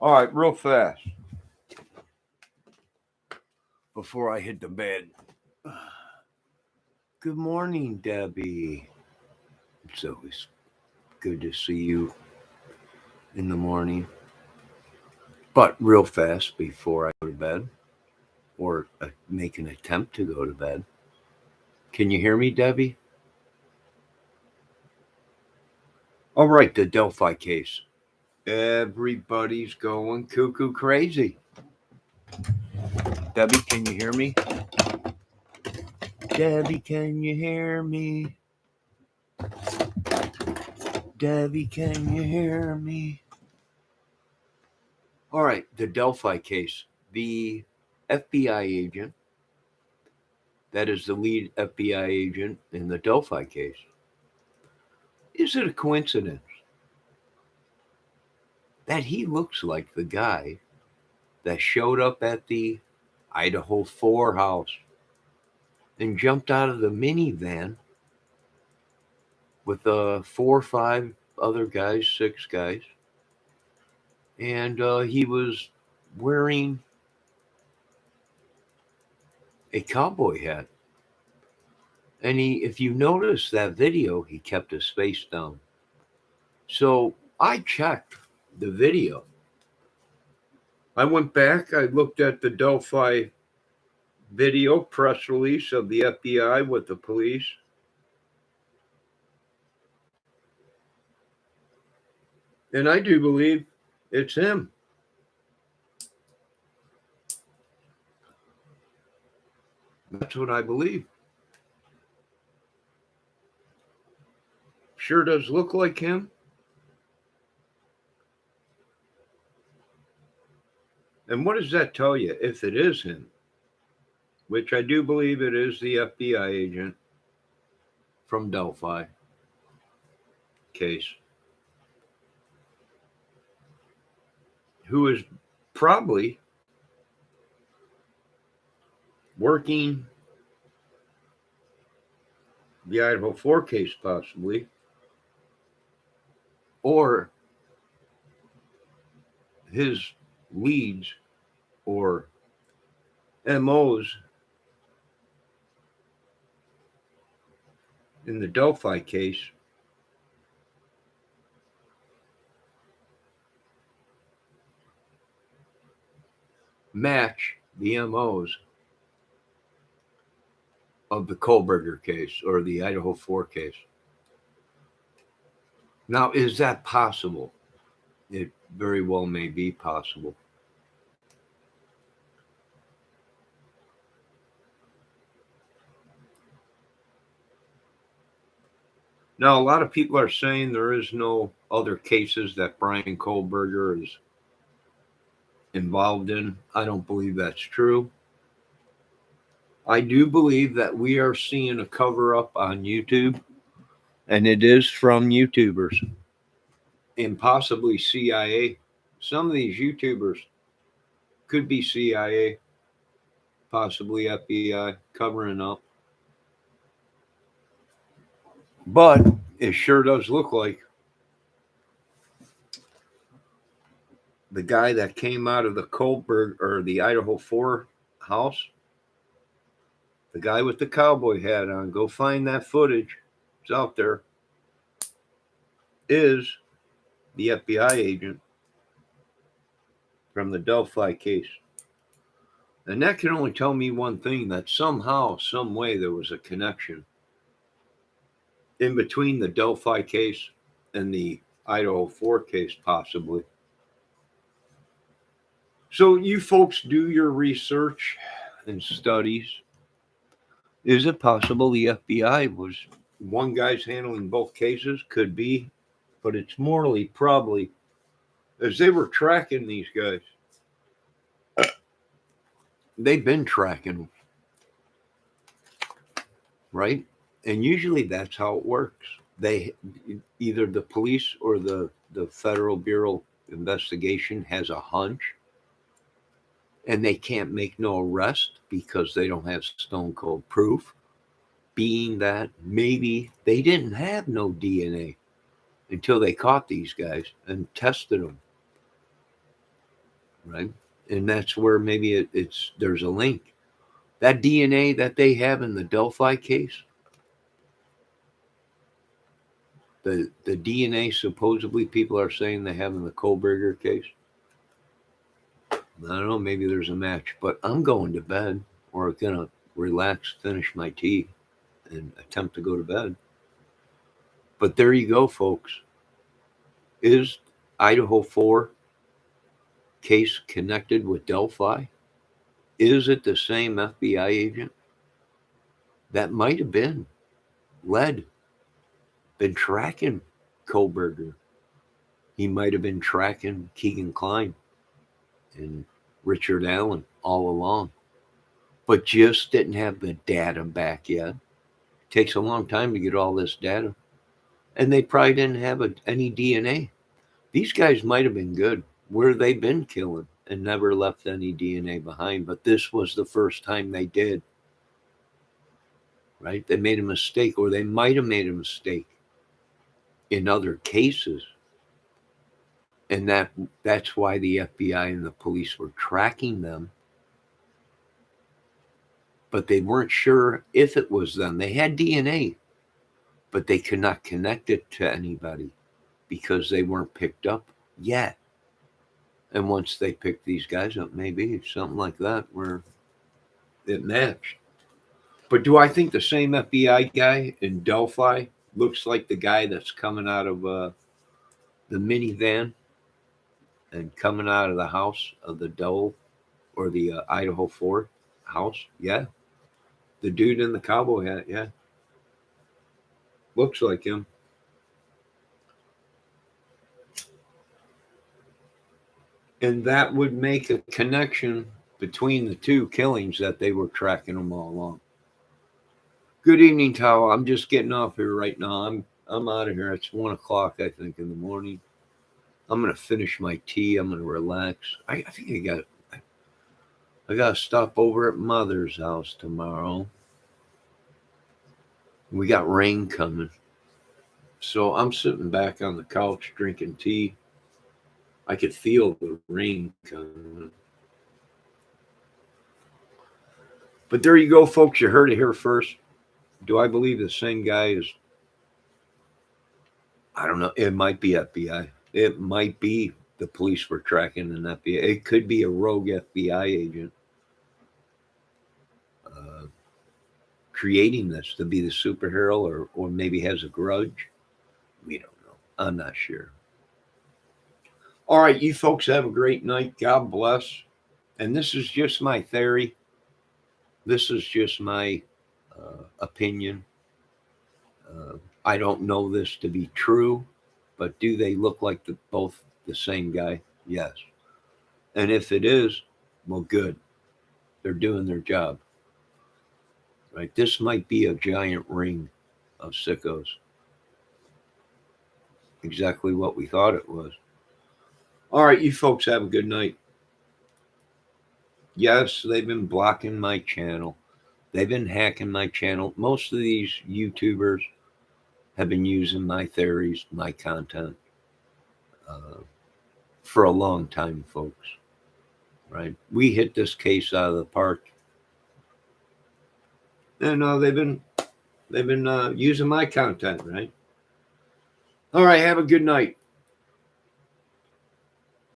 All right, real fast before I hit the bed. Good morning, Debbie. It's always good to see you in the morning. But real fast before I go to bed or make an attempt to go to bed. Can you hear me, Debbie? All right, the Delphi case. Everybody's going cuckoo crazy. Debbie, can you hear me? Debbie, can you hear me? Debbie, can you hear me? All right, the Delphi case. The FBI agent, that is the lead FBI agent in the Delphi case. Is it a coincidence that he looks like the guy that showed up at the Idaho 4 house and jumped out of the minivan with 4 or 5 other guys, 6 guys, and he was wearing a cowboy hat. And if you notice that video, he kept his face down. So I checked the video. I went back, I looked at the Delphi video press release of the FBI with the police. And I do believe it's him. That's what I believe. Sure does look like him. And what does that tell you if it is him? Which I do believe it is the FBI agent from Delphi case, who is probably working the Idaho 4 case, possibly, or his leads or MOs in the Delphi case match the MOs of the Kohlberger case or the Idaho 4 case. Now, is that possible? It very well may be possible. Now, a lot of people are saying there is no other cases that Brian Kohlberger is involved in. I don't believe that's true. I do believe that we are seeing a cover up on YouTube, and it is from YouTubers and possibly CIA. Some of these YouTubers could be CIA, possibly FBI, covering up. But it sure does look like the guy that came out of the Kohlberg or the Idaho 4 house, the guy with the cowboy hat on, go find that footage. It's out there. Is the FBI agent from the Delphi case. And that can only tell me one thing, that somehow, some way, there was a connection in between the Delphi case and the Idaho 4 case, possibly. So you folks do your research and studies. Is it possible the FBI was one guy's handling both cases? Could be, but it's morally probably, as they were tracking these guys. They've been tracking them, right? And usually that's how it works. They either the police or the Federal Bureau of Investigation has a hunch, and they can't make no arrest because they don't have stone cold proof, being that maybe they didn't have no DNA until they caught these guys and tested them. right? And that's where maybe it's there's a link. That DNA that they have in the Delphi case, the DNA supposedly people are saying they have in the Kohlberger case. I don't know, maybe there's a match, but I'm going to bed or gonna relax, finish my tea, and attempt to go to bed. But there you go, folks. Is Idaho 4 case connected with Delphi? Is it the same FBI agent? That might have been tracking Kohlberger. He might have been tracking Keegan Klein and Richard Allen all along, but just didn't have the data back yet. It takes a long time to get all this data. And they probably didn't have any DNA. These guys might have been good where they've been killing and never left any DNA behind, but this was the first time they did. Right? They made a mistake, or they might have made a mistake in other cases. And that's why the FBI and the police were tracking them. But they weren't sure if it was them. They had DNA, but they could not connect it to anybody because they weren't picked up yet. And once they picked these guys up, maybe something like that where it matched. But do I think the same FBI guy in Delphi looks like the guy that's coming out of the minivan and coming out of the house of the Dole or the Idaho 4 house? Yeah. The dude in the cowboy hat, yeah. Looks like him. And that would make a connection between the two killings that they were tracking them all along. Good evening, Tao. I'm just getting off here right now. I'm out of here. It's 1:00, I think, in the morning. I'm gonna finish my tea. I'm gonna relax. I think I got to stop over at Mother's house tomorrow. We got rain coming, so I'm sitting back on the couch drinking tea. I could feel the rain coming. But there you go, folks. You heard it here first. Do I believe the same guy is? I don't know. It might be FBI. It might be the police were tracking an FBI. It could be a rogue FBI agent creating this to be the superhero, or maybe has a grudge. We don't know. I'm not sure. All right, you folks have a great night. God bless. And this is just my theory. This is just my opinion. I don't know this to be true, but do they look like both the same guy? Yes. And if it is, well, good. They're doing their job. Right? This might be a giant ring of sickos. Exactly what we thought it was. All right, you folks have a good night. Yes, they've been blocking my channel. They've been hacking my channel. Most of these YouTubers have been using my theories, my content for a long time, folks. Right? We hit this case out of the park, and they've been using my content. Right? All right. Have a good night.